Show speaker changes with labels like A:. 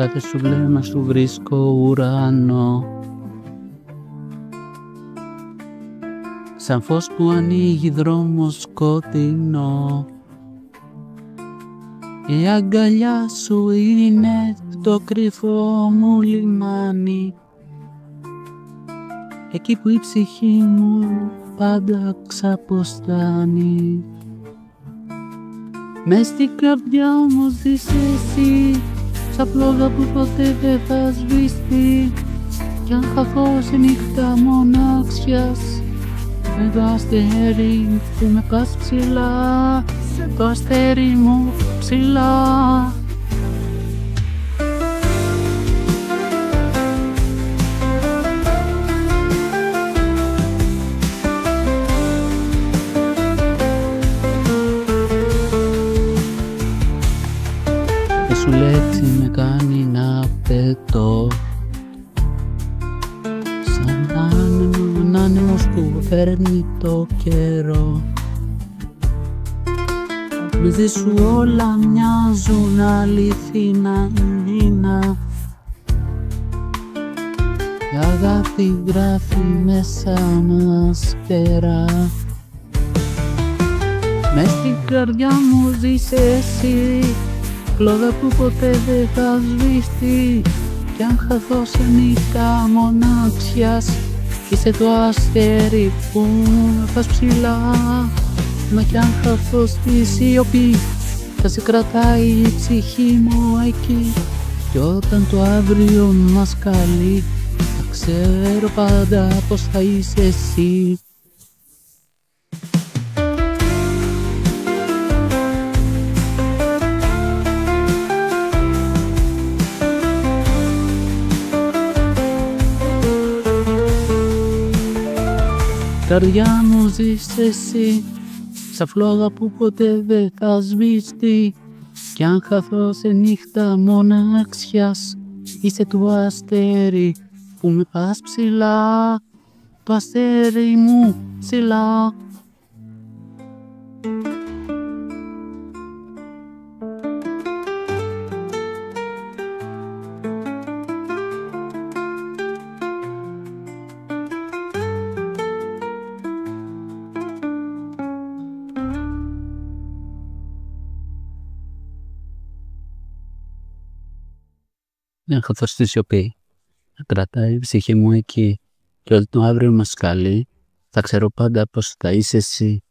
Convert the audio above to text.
A: κάθε σου βλέμμα σου βρίσκω ουρανό. Σαν φως που ανοίγει δρόμο σκοτεινό. Η αγκαλιά σου είναι το κρυφό μου λιμάνι, εκεί που η ψυχή μου πάντα ξαποστάνει. Μες στην καρδιά μου ζεις εσύ, σαν φλόγα που ποτέ δεν θα σβήσει. Κι αν χαθώ σε νύχτα μοναξιάς, με το αστέρι που με πας ψηλά, το αστέρι μου ψηλά. Και σου λέξη με κάνει να πετώ, σαν άνεμος που φέρνει το καιρό. Μαζί σου όλα μοιάζουν αληθινά. Η αγάπη γράφει μέσα μας πέρα. Μες στην καρδιά μου ζεις εσύ, φλόγα που ποτέ δεν θα σβήσει. Κι αν χαθώ σε νύχτα μοναξιάς, είσαι το αστέρι που με πας ψηλά. Μα κι αν χαθώ στη σιωπή, θα σε κρατάει η ψυχή μου εκεί. Κι όταν το αύριο μας καλεί, θα ξέρω πάντα πως θα είσαι εσύ. Καρδιά μου ζεις εσύ, σαν φλόγα που ποτέ δεν θα σβήσει. Κι αν χαθώ σε νύχτα μοναξιάς, είσαι το αστέρι που με πας ψηλά, το αστέρι μου ψηλά. Να χαθώ στη σιωπή, να κρατάει η ψυχή μου εκεί. Και όταν το αύριο μας καλεί, θα ξέρω πάντα πως θα είσαι εσύ.